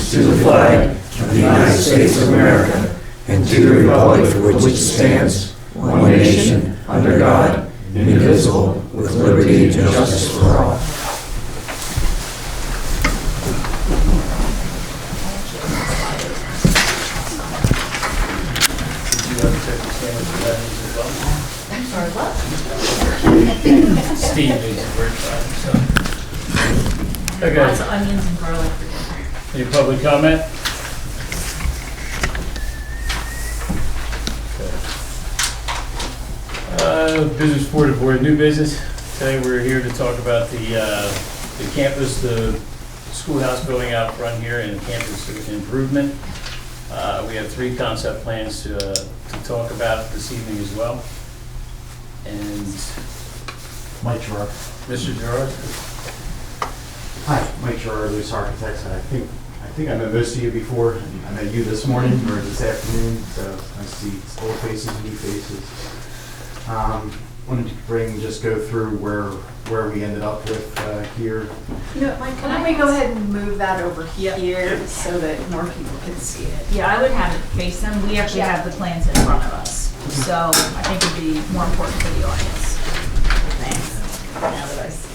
allegiance to the flag of the United States of America and to the republic for which it stands, one nation, under God, indivisible, with liberty and justice for all. I'm sorry, what? Steve needs a word for himself. Okay. Lots of onions and garlic for dinner. Any public comment? Business for the board, new business. Today we're here to talk about the campus, the schoolhouse building out front here and campus improvement. We have 3 concept plans to talk about this evening as well. And Mike Gerard. Mr. Gerard? Hi, Mike Gerard, BoS Architects. I think I met most of you before. I met you this morning or this afternoon, so I see old faces, new faces. Wanted to just go through where we ended up with here. You know, Mike, can we go ahead and move that over here so that more people can see it? Yeah, I would have it face them. We actually have the plans in front of us. So I think it'd be more important for the audience. Thanks. Now that I see.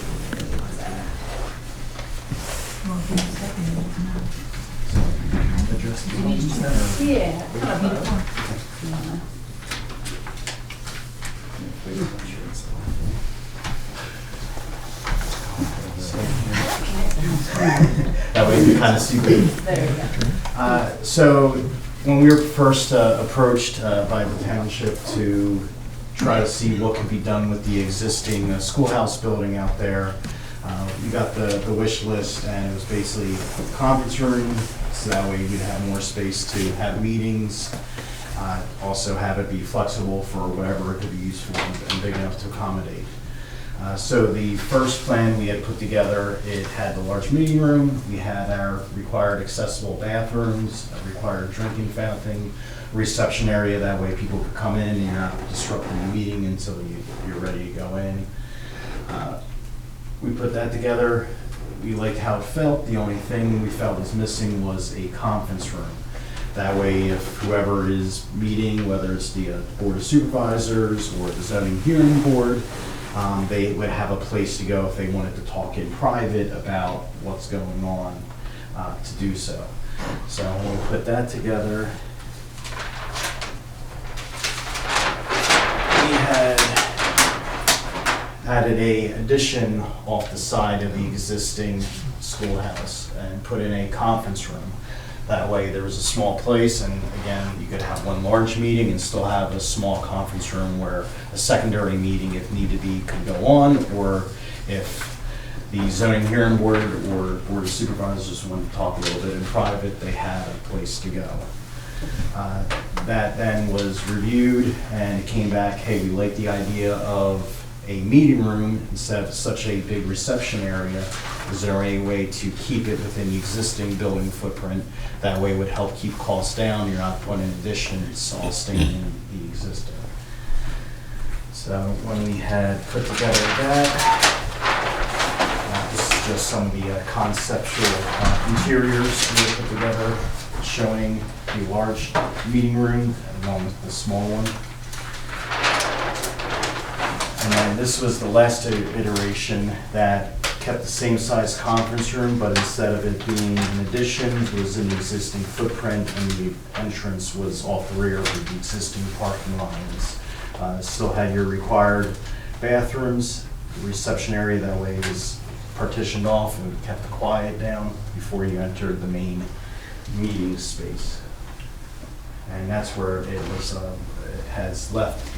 Yeah. That way you can kind of see me. There you go. So when we were first approached by the township to try to see what could be done with the existing schoolhouse building out there, we got the wish list, and it was basically a conference room, so that way you'd have more space to have meetings, also have it be flexible for whatever it could be used for and big enough to accommodate. So the first plan we had put together, it had the large meeting room, we had our required accessible bathrooms, a required drinking fountain, reception area, that way people could come in and you're not disrupting the meeting until you're ready to go in. We put that together, we liked how it felt. The only thing we felt was missing was a conference room. That way, if whoever is meeting, whether it's the Board of Supervisors or the Zoning Hearing Board, they would have a place to go if they wanted to talk in private about what's going on to do so. So when we put that together, we had added a addition off the side of the existing schoolhouse and put in a conference room. That way there was a small place, and again, you could have one large meeting and still have a small conference room where a secondary meeting, if needed be, could go on, or if the zoning hearing board or board of supervisors wanted to talk a little bit in private, they had a place to go. That then was reviewed, and it came back, hey, we like the idea of a meeting room instead of such a big reception area. Is there any way to keep it within the existing building footprint? That way it would help keep costs down. You're not putting additions, all staying in the existing. So when we had put together that, this is just some of the conceptual interiors we had put together, showing the large meeting room along with the small one. And then this was the last iteration that kept the same size conference room, but instead of it being an addition, it was in the existing footprint, and the entrance was off the rear of the existing parking lines. Still had your required bathrooms, the reception area, that way it was partitioned off and kept the quiet down before you entered the main meeting space. And that's where it was, it has left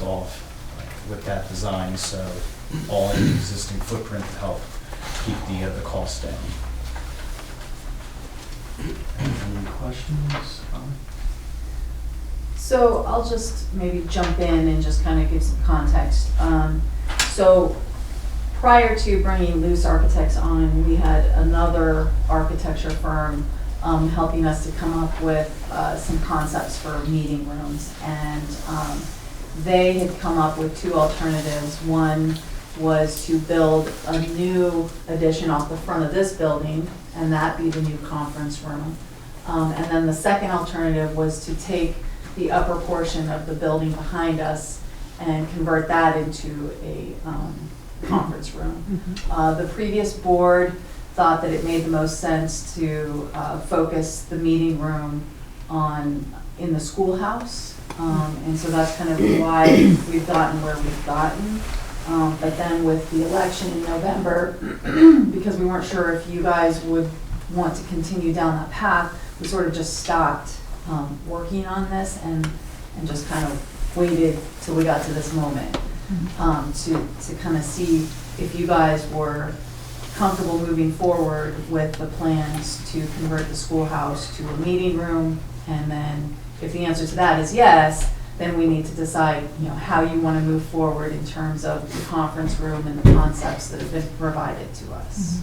off with that design, so all in the existing footprint to help keep the cost down. Any questions? So I'll just maybe jump in and just kind of give some context. So prior to bringing BoS Architects on, we had another architecture firm helping us to come up with some concepts for meeting rooms, and they had come up with 2 alternatives. One was to build a new addition off the front of this building, and that be the new conference room. And then the second alternative was to take the upper portion of the building behind us and convert that into a conference room. The previous board thought that it made the most sense to focus the meeting room in the schoolhouse. And so that's kind of why we've gotten where we've gotten. But then with the election in November, because we weren't sure if you guys would want to continue down that path, we sort of just stopped working on this and just kind of waited till we got to this moment to kind of see if you guys were comfortable moving forward with the plans to convert the schoolhouse to a meeting room. And then if the answer to that is yes, then we need to decide, how you want to move forward in terms of the conference room and the concepts that have been provided to us.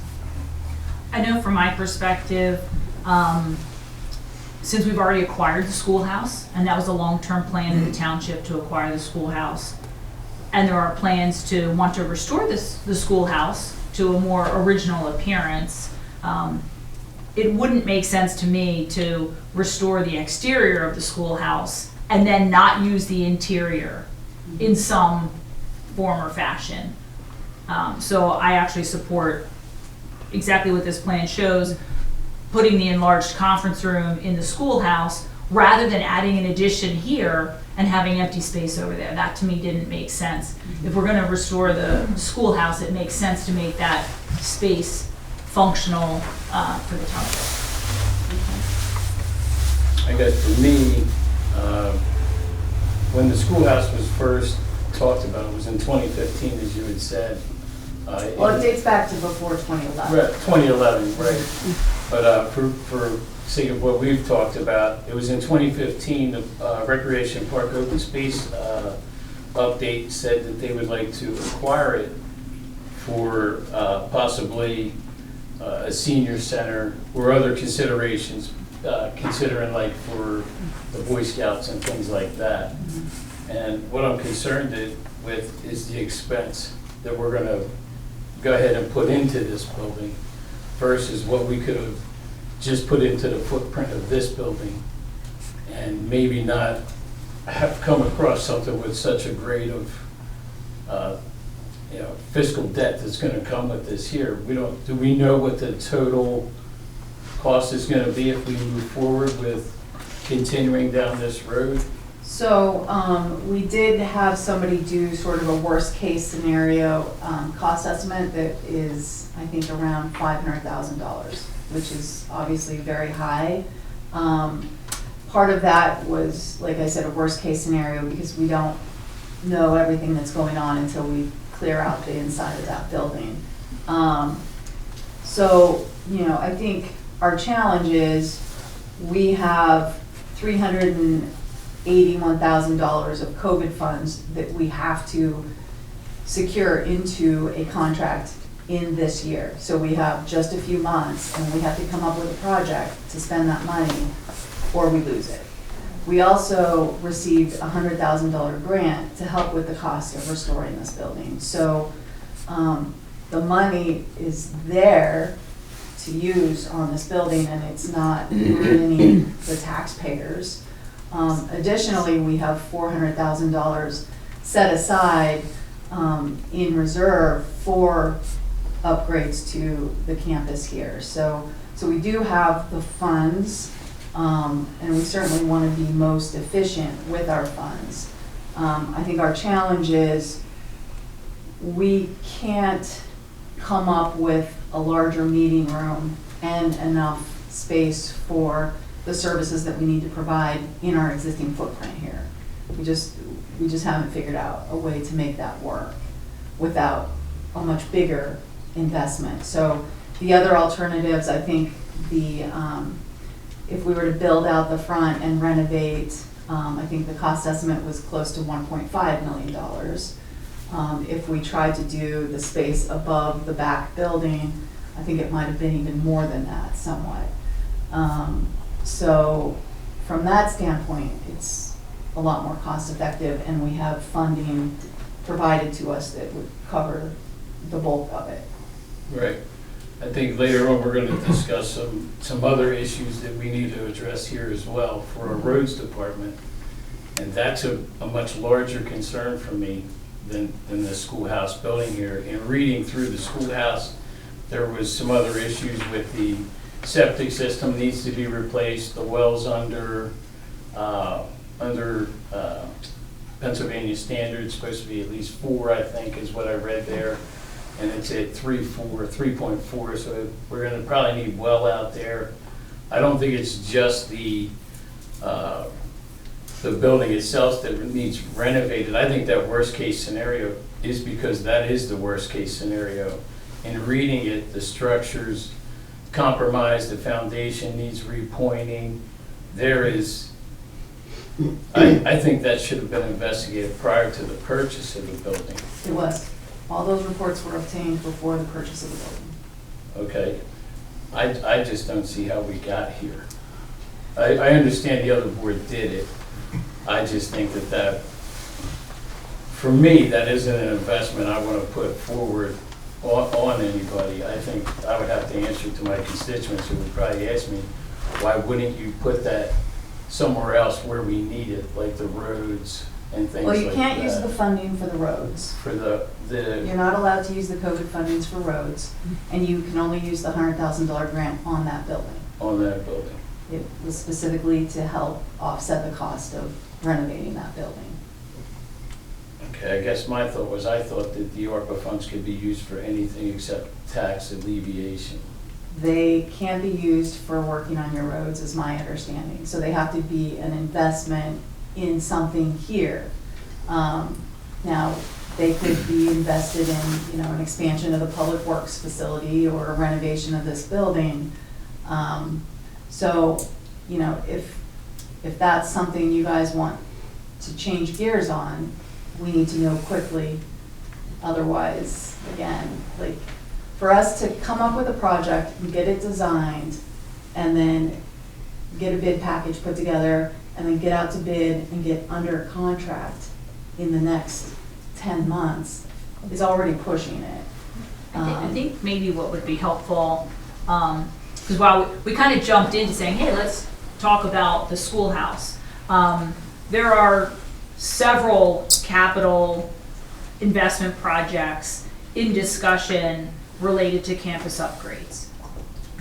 I know from my perspective, since we've already acquired the schoolhouse, and that was a long-term plan in the township to acquire the schoolhouse, and there are plans to want to restore the schoolhouse to a more original appearance, it wouldn't make sense to me to restore the exterior of the schoolhouse and then not use the interior in some form or fashion. So I actually support exactly what this plan shows, putting the enlarged conference room in the schoolhouse rather than adding an addition here and having empty space over there. That to me didn't make sense. If we're gonna restore the schoolhouse, it makes sense to make that space functional for the township. I guess for me, when the schoolhouse was first talked about, it was in 2015, as you had said. Well, it dates back to before 2011. Right, 2011, right. But for sake of what we've talked about, it was in 2015, the Recreation Park Open Space update said that they would like to acquire it for possibly a senior center or other considerations, considering like for the Boy Scouts and things like that. And what I'm concerned with is the expense that we're going to go ahead and put into this building versus what we could have just put into the footprint of this building and maybe not have come across something with such a grade of fiscal debt that's going to come with this here. Do we know what the total cost is going to be if we move forward with continuing down this road? So we did have somebody do sort of a worst case scenario cost estimate that is, I think, around $500,000, which is obviously very high. Part of that was, like I said, a worst case scenario because we don't know everything that's going on until we clear out the inside of that building. So, I think our challenge is we have $381,000 of COVID funds that we have to secure into a contract in this year. So we have just a few months and we have to come up with a project to spend that money or we lose it. We also received a $100,000 grant to help with the cost of restoring this building. So the money is there to use on this building and it's not burdening the taxpayers. Additionally, we have $400,000 set aside in reserve for upgrades to the campus here. So we do have the funds, and we certainly want to be most efficient with our funds. I think our challenge is we can't come up with a larger meeting room and enough space for the services that we need to provide in our existing footprint here. We just haven't figured out a way to make that work without a much bigger investment. So the other alternatives, I think if we were to build out the front and renovate, I think the cost estimate was close to $1.5 million. If we tried to do the space above the back building, I think it might have been even more than that somewhat. So from that standpoint, it's a lot more cost effective and we have funding provided to us that would cover the bulk of it. Right. I think later on, we're gonna discuss some other issues that we need to address here as well for our roads department. And that's a much larger concern for me than the schoolhouse building here. In reading through the schoolhouse, there was some other issues with the septic system needs to be replaced, the wells under Pennsylvania standards, supposed to be at least 4, I think, is what I read there. And it's at 3.4, so we're gonna probably need well out there. I don't think it's just the building itself that needs renovated. I think that worst case scenario is because that is the worst case scenario. In reading it, the structure's compromised, the foundation needs repointing. I think that should have been investigated prior to the purchase of the building. It was. All those reports were obtained before the purchase of the building. Okay, I just don't see how we got here. I understand the other board did it. I just think that, for me, that isn't an investment I want to put forward on anybody. I think I would have to answer to my constituents who would probably ask me, why wouldn't you put that somewhere else where we need it, like the roads and things like that? Well, you can't use the funding for the roads. For the You're not allowed to use the COVID fundings for roads, and you can only use the $100,000 grant on that building. on that building. It was specifically to help offset the cost of renovating that building. Okay, I guess my thought was, I thought that the ARPA funds could be used for anything except tax alleviation. They can be used for working on your roads, is my understanding. So they have to be an investment in something here. Now, they could be invested in, an expansion of the public works facility or a renovation of this building. So, if that's something you guys want to change gears on, we need to know quickly. Otherwise, again, for us to come up with a project and get it designed and then get a bid package put together and then get out to bid and get under contract in the next 10 months is already pushing it. I think maybe what would be helpful, because while we kind of jumped into saying, hey, let's talk about the schoolhouse. There are several capital investment projects in discussion related to campus upgrades.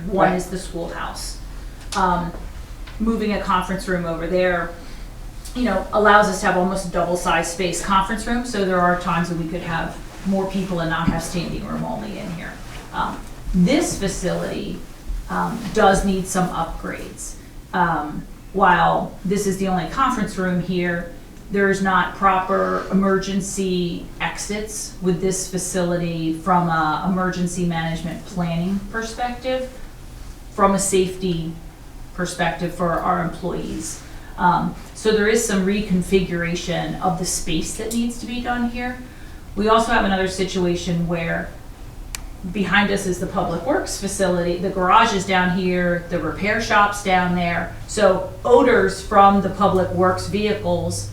One Right. is the schoolhouse. Moving a conference room over there, allows us to have almost a double-sized space conference room, so there are times that we could have more people and not have standing room only in here. This facility does need some upgrades. While this is the only conference room here, there's not proper emergency exits with this facility from a emergency management planning perspective, from a safety perspective for our employees. So there is some reconfiguration of the space that needs to be done here. We also have another situation where behind us is the public works facility, the garage is down here, the repair shop's down there. So odors from the public works vehicles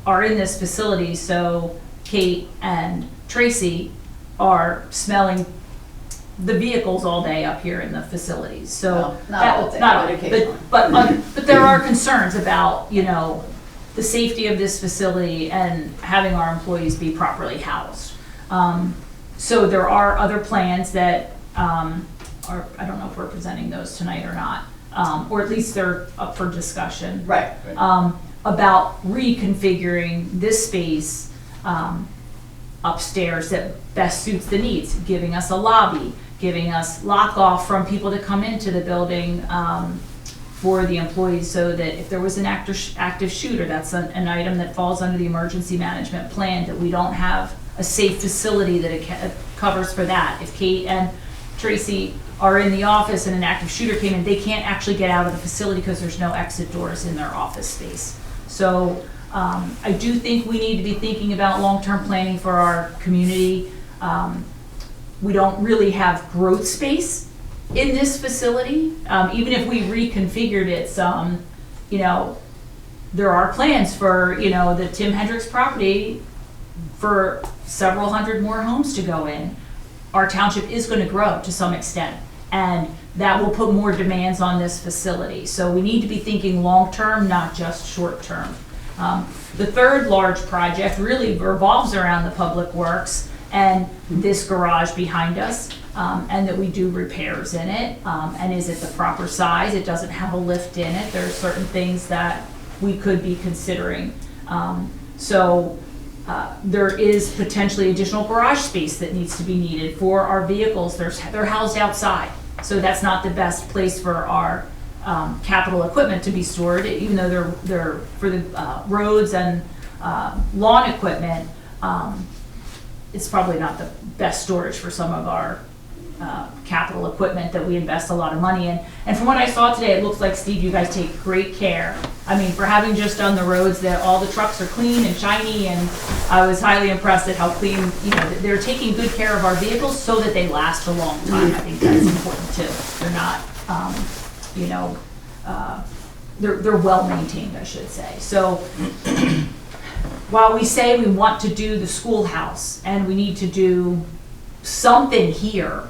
are in this facility, so Kate and Tracy are smelling the vehicles all day up here in the facilities. So Well, not all day, but occasionally. but there are concerns about, the safety of this facility and having our employees be properly housed. So there are other plans that I don't know if we're presenting those tonight or not, or at least they're up for discussion. Right. About reconfiguring this space upstairs that best suits the needs, giving us a lobby, giving us lock off from people to come into the building for the employees, so that if there was an active shooter, that's an item that falls under the emergency management plan, that we don't have a safe facility that it covers for that. If Kate and Tracy are in the office and an active shooter came in, they can't actually get out of the facility because there's no exit doors in their office space. So I do think we need to be thinking about long-term planning for our community. We don't really have growth space in this facility. Even if we reconfigured it some, there are plans for, the Tim Hendricks property for several hundred more homes to go in. our township is going to grow to some extent, and that will put more demands on this facility. So we need to be thinking long-term, not just short-term. The third large project really revolves around the public works and this garage behind us, and that we do repairs in it, and is it the proper size? It doesn't have a lift in it. There are certain things that we could be considering. There is potentially additional garage space that needs to be needed for our vehicles. They're housed outside, so that's not the best place for our capital equipment to be stored, even though they're for the roads and lawn equipment. It's probably not the best storage for some of our capital equipment that we invest a lot of money in. And from what I saw today, it looks like, Steve, you guys take great care. I mean, for having just done the roads, that all the trucks are clean and shiny, and I was highly impressed at how clean, they're taking good care of our vehicles so that they last a long time. I think that's important too. They're not, they're well maintained, I should say. So while we say we want to do the schoolhouse and we need to do something here,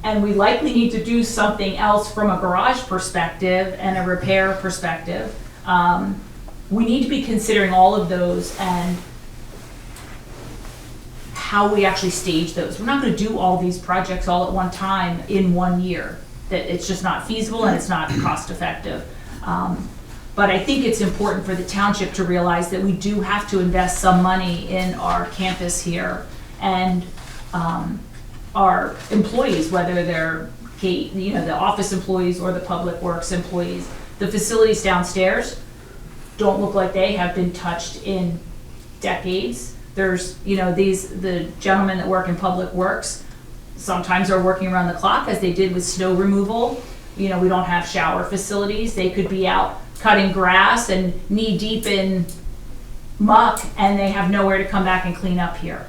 and we likely need to do something else from a garage perspective and a repair perspective, we need to be considering all of those and how we actually stage those. We're not going to do all these projects all at one time in 1 year. That it's just not feasible and it's not cost effective. But I think it's important for the township to realize that we do have to invest some money in our campus here, and our employees, whether they're the office employees or the public works employees. The facilities downstairs don't look like they have been touched in decades. There's the gentlemen that work in public works sometimes are working around the clock, as they did with snow removal. We don't have shower facilities. They could be out cutting grass and knee deep in muck, and they have nowhere to come back and clean up here.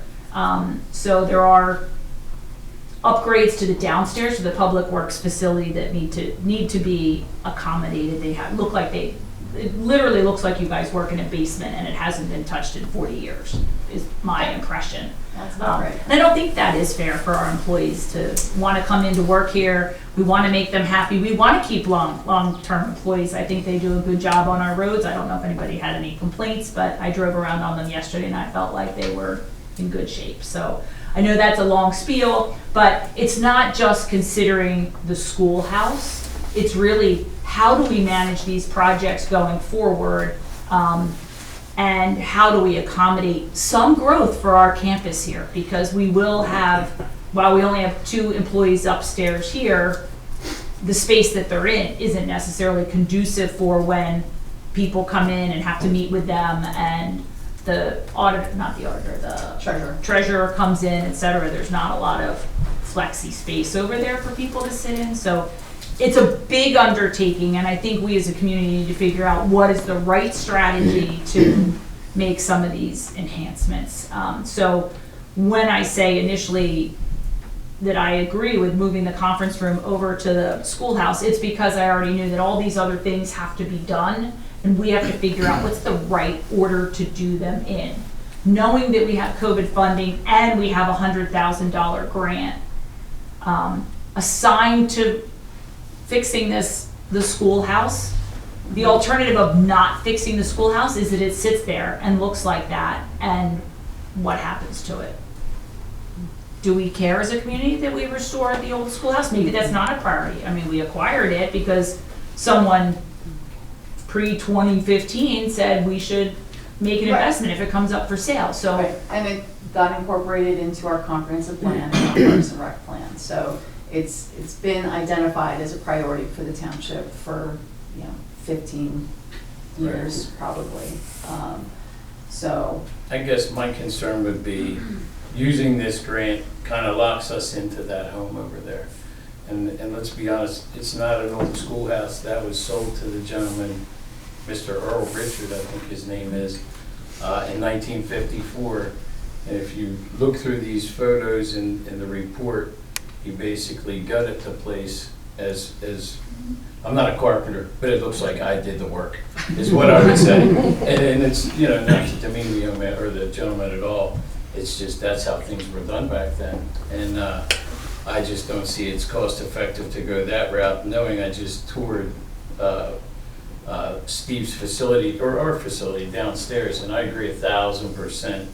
So there are upgrades to the downstairs to the public works facility that need to be accommodated. It literally looks like you guys work in a basement and it hasn't been touched in 40 years, is my impression. That's about right. And I don't think that is fair for our employees to want to come into work here. We want to make them happy. We want to keep long-term employees. I think they do a good job on our roads. I don't know if anybody had any complaints, but I drove around on them yesterday and I felt like they were in good shape. So I know that's a long spiel, but it's not just considering the schoolhouse. It's really, how do we manage these projects going forward, and how do we accommodate some growth for our campus here? Because we will have, while we only have 2 employees upstairs here, the space that they're in isn't necessarily conducive for when people come in and have to meet with them, and the treasurer comes in, et cetera. There's not a lot of flexi space over there for people to sit in. So it's a big undertaking, and I think we as a community need to figure out what is the right strategy to make some of these enhancements. So when I say initially that I agree with moving the conference room over to the schoolhouse, it's because I already knew that all these other things have to be done, and we have to figure out what's the right order to do them in. Knowing that we have COVID funding and we have a $100,000 grant assigned to fixing the schoolhouse. The alternative of not fixing the schoolhouse is that it sits there and looks like that, and what happens to it? Do we care as a community that we restore the old schoolhouse? Maybe that's not a priority. I mean, we acquired it because someone pre-2015 said we should make an investment if it comes up for sale. So, right. And it got incorporated into our comprehensive plan and our Parks and Rec plan. So it's been identified as a priority for the township for 15 years probably. So I guess my concern would be using this grant kind of locks us into that home over there. And let's be honest, it's not an old schoolhouse. That was sold to the gentleman, Mr. Earl Richard, I think his name is, in 1954. And if you look through these photos in the report, he basically gutted the place as I'm not a carpenter, but it looks like I did the work, is what I would say. And it's, not to demean the young man or the gentleman at all. It's just, that's how things were done back then. And I just don't see it's cost effective to go that route, knowing I just toured Steve's facility, or our facility downstairs, and I agree 1,000%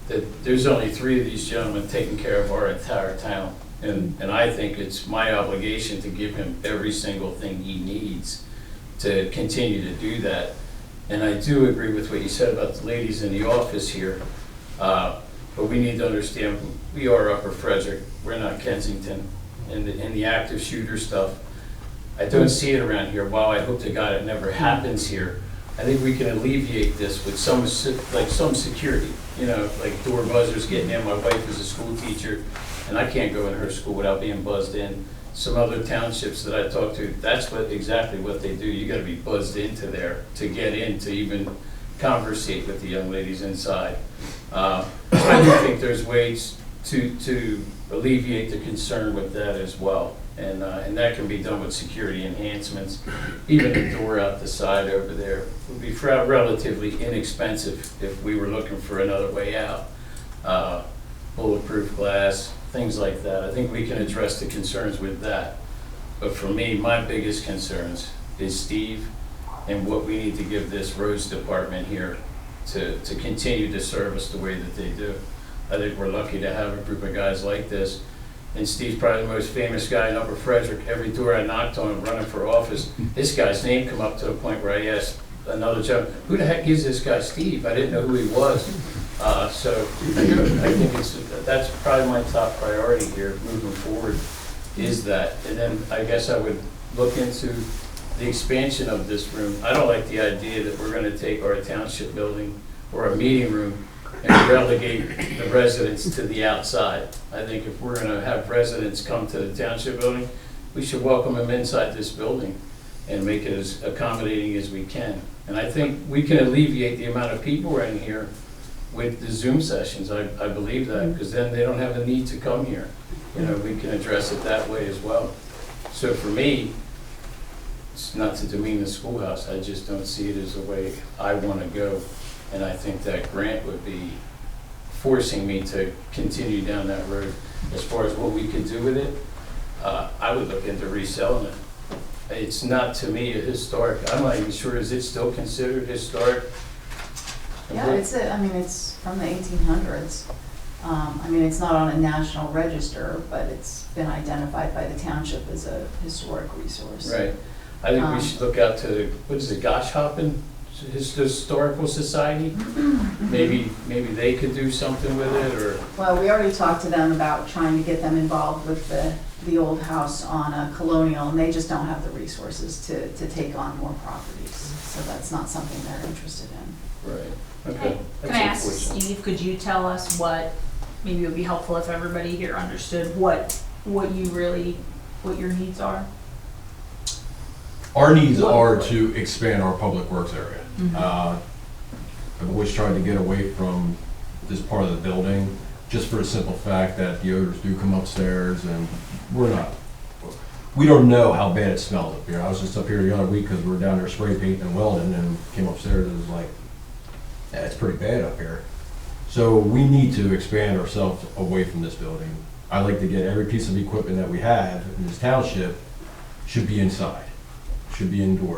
that there's only 3 of these gentlemen taking care of our entire town. And I think it's my obligation to give him every single thing he needs to continue to do that. And I do agree with what you said about the ladies in the office here, but we need to understand, we are Upper Frederick, we're not Kensington. And the active shooter stuff, I don't see it around here. While I hope to God it never happens here, I think we can alleviate this with some security. You know, like door buzzers getting in. My wife is a school teacher, and I can't go in her school without being buzzed in. Some other townships that I talk to, that's exactly what they do. You gotta be buzzed into there to get in, to even conversate with the young ladies inside. I do think there's ways to alleviate the concern with that as well. And that can be done with security enhancements. Even the door out the side over there would be relatively inexpensive if we were looking for another way out. Bulletproof glass, things like that. I think we can address the concerns with that. But for me, my biggest concerns is Steve and what we need to give this roads department here to continue to service the way that they do. I think we're lucky to have a group of guys like this. And Steve's probably the most famous guy in Upper Frederick. Every door I knocked on running for office, this guy's name come up to the point where I asked another gentleman, who the heck is this guy Steve? I didn't know who he was. So I think that's probably my top priority here moving forward, is that. And then I guess I would look into the expansion of this room. I don't like the idea that we're gonna take our township building or a meeting room and relegate the residents to the outside. I think if we're gonna have residents come to the township building, we should welcome them inside this building and make it as accommodating as we can. And I think we can alleviate the amount of people in here with the Zoom sessions. I believe that, because then they don't have the need to come here. You know, we can address it that way as well. So for me, it's not to demean the schoolhouse, I just don't see it as a way I wanna go. And I think that grant would be forcing me to continue down that road. As far as what we could do with it, I would look into reselling it. It's not, to me, a historic. I'm not even sure, is it still considered historic? Yeah, it's from the 1800s. I mean, it's not on a national register, but it's been identified by the township as a historic resource. Right. I think we should look out to, what is it, Goshhoppen Historical Society? Maybe they could do something with it, or? Well, we already talked to them about trying to get them involved with the old house on a Colonial, and they just don't have the resources to take on more properties. So that's not something they're interested in. Right, okay. Can I ask Steve, could you tell us what, maybe it would be helpful if everybody here understood what your needs are? Our needs are to expand our public works area. I've always tried to get away from this part of the building, just for the simple fact that the odors do come upstairs, and we don't know how bad it smells up here. I was just up here the other week because we were down there spray painting and welding, and came upstairs and it was like, yeah, it's pretty bad up here. So we need to expand ourselves away from this building. I like to get every piece of equipment that we have in this township should be inside, should be indoors.